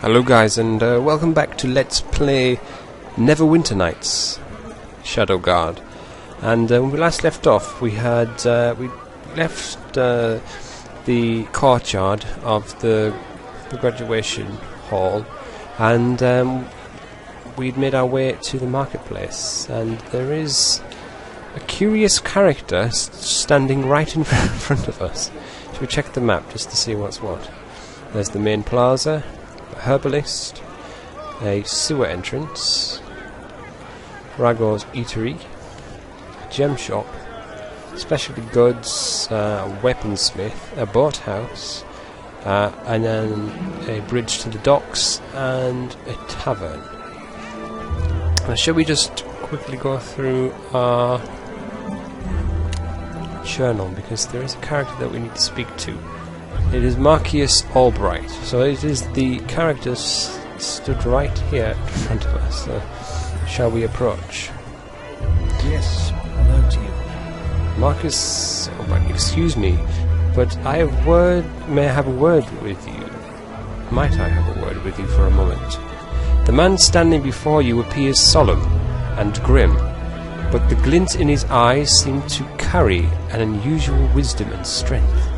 Hello guys, and welcome back to Let's Play Neverwinter Nights, ShadowGuard. And when we last left off, we had we left the courtyard of the graduation hall, and we'd made our way to the marketplace. And there is a curious character standing right in front of us. Should we check the map just to see what's what? There's the main plaza, a herbalist, a sewer entrance, Rago's eatery, a gem shop, specialty goods, a weaponsmith, a boathouse, and then a bridge to the docks and a tavern. Now, shall we just quickly go through our journal, because there is a character that we need to speak to. It is Marcus Albright, so it is the character stood right here in front of us. So shall we approach? Yes, hello to you. Marcus Albright, excuse me, but may I have a word with you? Might I have a word with you for a moment? The man standing before you appears solemn and grim, but the glint in his eyes seems to carry an unusual wisdom and strength.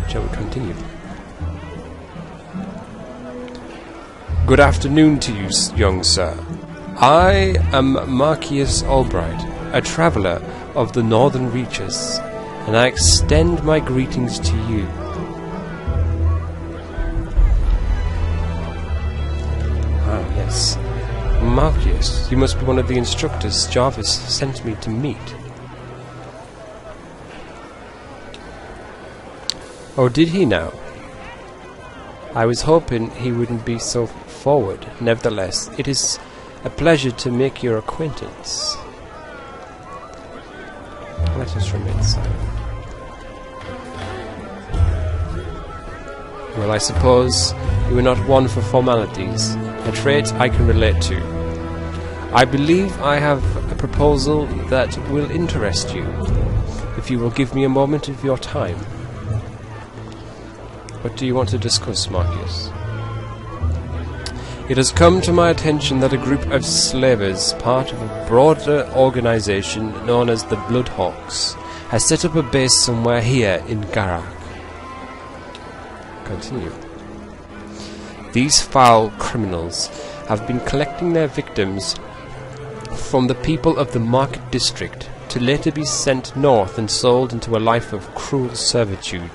Shall we continue? Good afternoon to you, young sir. I am Marcus Albright, a traveller of the northern reaches, and I extend my greetings to you. Ah, yes. Marcus, you must be one of the instructors Jarvis sent me to meet. Oh, did he now? I was hoping he wouldn't be so forward. Nevertheless, it is a pleasure to make your acquaintance. Let us remain silent. Well, I suppose you are not one for formalities, a trait I can relate to. I believe I have a proposal that will interest you, if you will give me a moment of your time. What do you want to discuss, Marcus? It has come to my attention that a group of slavers, part of a broader organization known as the Bloodhawks, has set up a base somewhere here in Garak. Continue. These foul criminals have been collecting their victims from the people of the Market District to later be sent north and sold into a life of cruel servitude.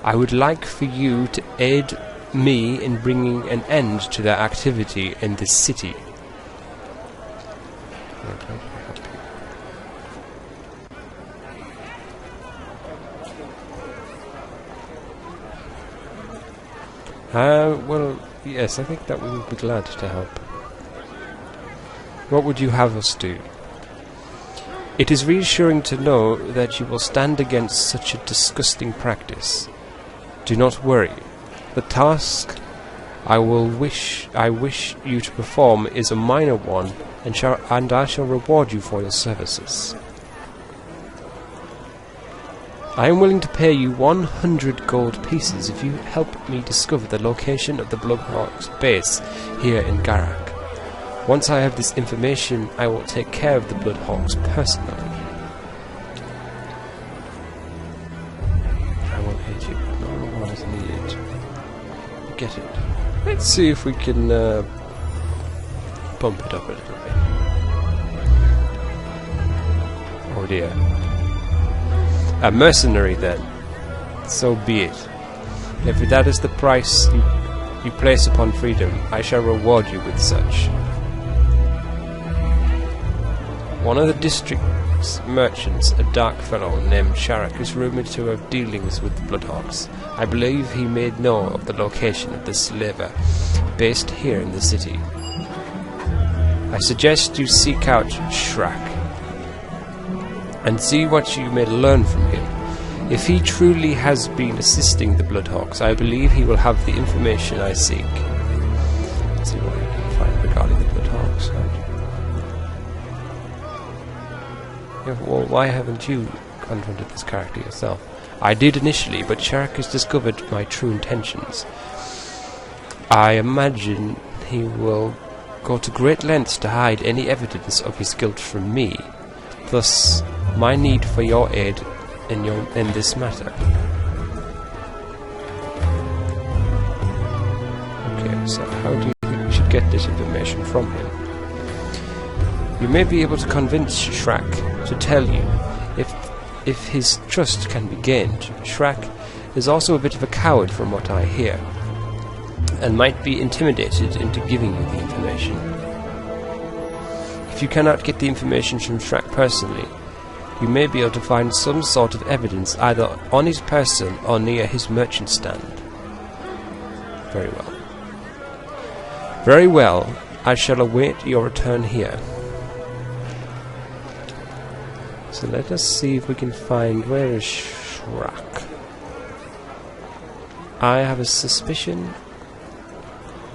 I would like for you to aid me in bringing an end to their activity in this city. Well, yes, I think that we would be glad to help. What would you have us do? It is reassuring to know that you will stand against such a disgusting practice. Do not worry. The task I wish you to perform is a minor one, and I shall reward you for your services. I am willing to pay you 100 gold pieces if you help me discover the location of the Bloodhawks base here in Garak. Once I have this information, I will take care of the Bloodhawks personally. I will aid you. No one is needed. Get it. Let's see if we can bump it up a little bit. Oh dear. A mercenary then. So be it. If that is the price you place upon freedom, I shall reward you with such. One of the district's merchants, a dark fellow named Sharak, is rumoured to have dealings with the Bloodhawks. I believe he made know of the location of the slaver, based here in the city. I suggest you seek out Sharak and see what you may learn from him. If he truly has been assisting the Bloodhawks, I believe he will have the information I seek. Let's see what we can find regarding the Bloodhawks. Well, why haven't you confronted this character yourself? I did initially, but Sharak has discovered my true intentions. I imagine he will go to great lengths to hide any evidence of his guilt from me. Thus, my need for your aid in this matter. Okay, so how do you think we should get this information from him? You may be able to convince Shrek to tell you if his trust can be gained. Shrek is also a bit of a coward from what I hear, and might be intimidated into giving you the information. If you cannot get the information from Shrek personally, you may be able to find some sort of evidence either on his person or near his merchant stand. Very well. Very well, I shall await your return here. So let us see if we can find... Where is Shrek? I have a suspicion...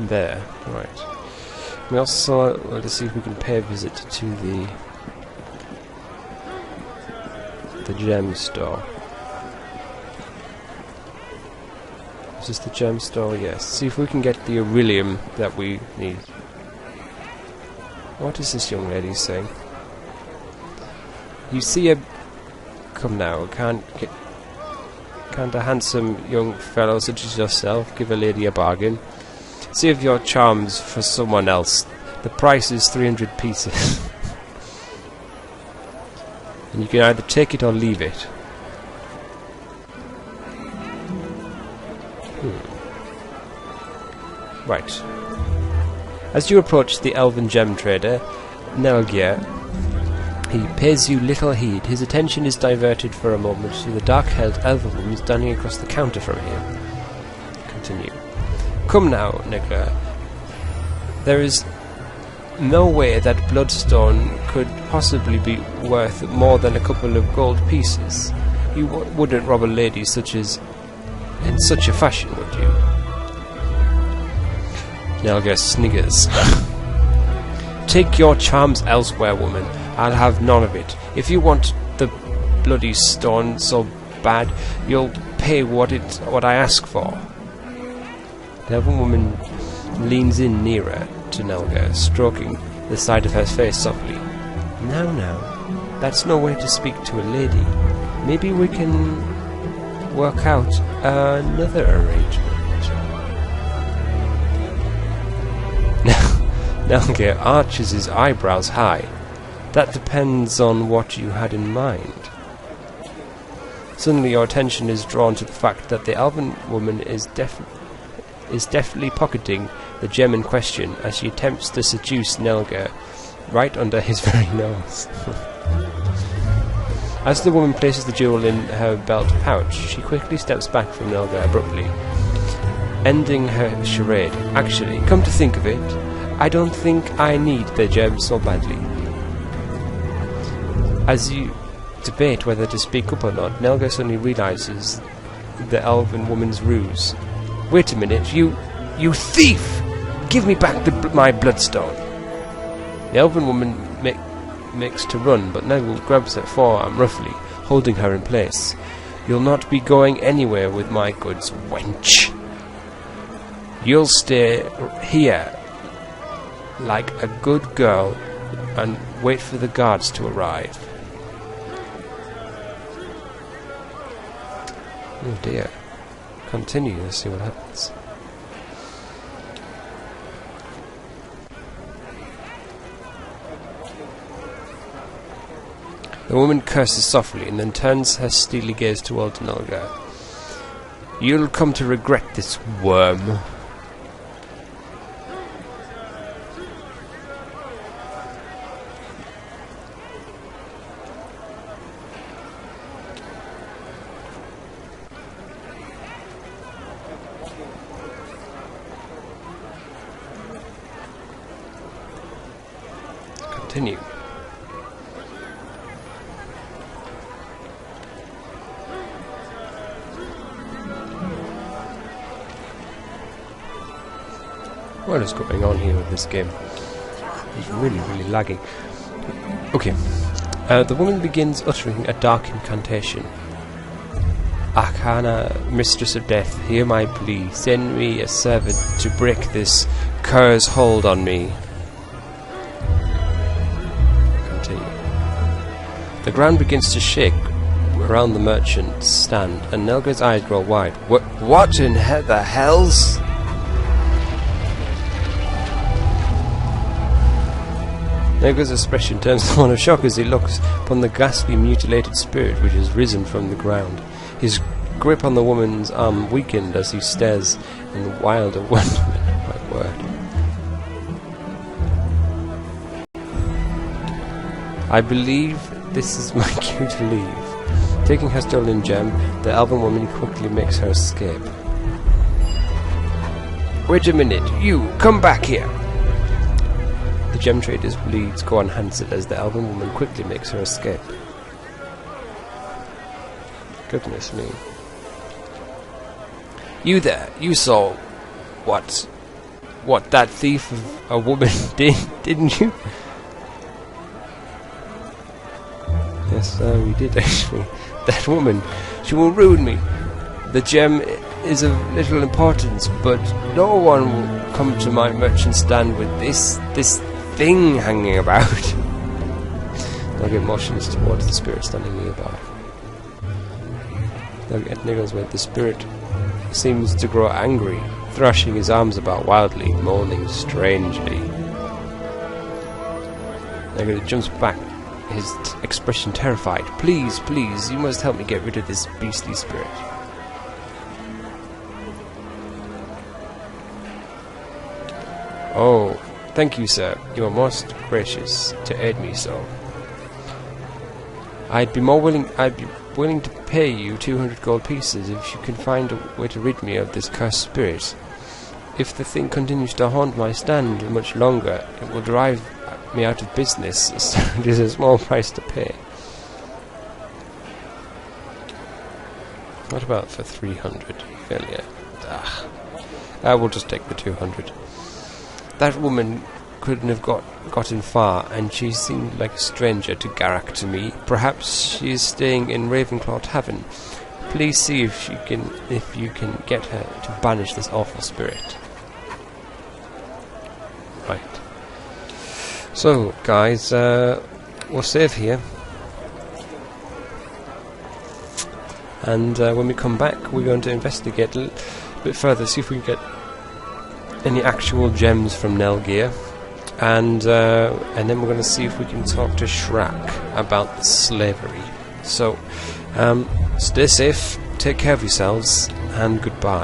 There, right. We also... Let's see if we can pay a visit to the gem store. Is this the gem store? Yes. See if we can get the beryllium that we need. What is this young lady saying? You see a... Come now, can't a handsome young fellow such as yourself give a lady a bargain? See if your charms for someone else. The price is 300 pieces. And you can either take it or leave it. Right. As you approach the elven gem trader, Nelgear, he pays you little heed. His attention is diverted for a moment to the dark-haired elven woman standing across the counter from him. Continue. Come now, Nelgear. There is no way that bloodstone could possibly be worth more than a couple of gold pieces. You wouldn't rob a lady such as... in such a fashion, would you? Nelgear sniggers. Take your charms elsewhere, woman. I'll have none of it. If you want the bloody stone so bad, you'll pay what I ask for. The elven woman leans in nearer to Nelgear, stroking the side of her face softly. Now, that's no way to speak to a lady. Maybe we can work out another arrangement. Nelgear arches his eyebrows high. That depends on what you had in mind. Suddenly your attention is drawn to the fact that the elven woman is deftly pocketing the gem in question as she attempts to seduce Nelgear right under his very nose. As the woman places the jewel in her belt pouch, she quickly steps back from Nelgear abruptly, ending her charade. Actually, come to think of it, I don't think I need the gem so badly. As you debate whether to speak up or not, Nelgear suddenly realizes the elven woman's ruse. Wait a minute, you thief! Give me back my bloodstone! The elven woman makes to run, but Neville grabs her forearm roughly, holding her in place. You'll not be going anywhere with my goods, wench. You'll stay here like a good girl and wait for the guards to arrive. Oh dear. Continue to see what happens. The woman curses softly and then turns her steely gaze towards Nelgear. You'll come to regret this, worm. Continue. What is going on here with this game? It's really, really lagging. Okay. The woman begins uttering a dark incantation. Arcana, Mistress of Death, hear my plea. Send me a servant to break this curse hold on me. Continue. The ground begins to shake around the merchant's stand, and Nelga's eyes grow wide. What in the hells? Nelga's expression turns to one of shock as he looks upon the ghastly mutilated spirit which has risen from the ground. His grip on the woman's arm weakened as he stares in wilder wonderment. My word. I believe this is my cue to leave. Taking her stolen gem, the elven woman quickly makes her escape. Wait a minute, you! Come back here! The gem trader's bleeds go unanswered as the elven woman quickly makes her escape. Goodness me. You there, you saw what that thief of a woman did, didn't you? Yes, we did actually. That woman, she will ruin me. The gem is of little importance, but no one will come to my merchant stand with this thing hanging about. I'll get motions towards the spirit standing nearby. Now get Niggles where the spirit seems to grow angry, thrashing his arms about wildly, moaning strangely. Niggles jumps back, his expression terrified. Please, please, you must help me get rid of this beastly spirit. Oh, thank you, sir. You are most gracious to aid me so. I'd be willing to pay you 200 gold pieces if you can find a way to rid me of this cursed spirit. If the thing continues to haunt my stand much longer, it will drive me out of business, so it is a small price to pay. What about for 300? Failure. I will just take the 200. That woman couldn't have gotten far, and she seemed like a stranger to Garak to me. Perhaps she is staying in Ravenclaw Tavern. Please see if you can get her to banish this awful spirit. Right. So, guys, we'll save here. And when we come back, we're going to investigate a little bit further, see if we can get any actual gems from Nelgear. And then we're going to see if we can talk to Shrak about the slavery. So, stay safe, take care of yourselves, and goodbye.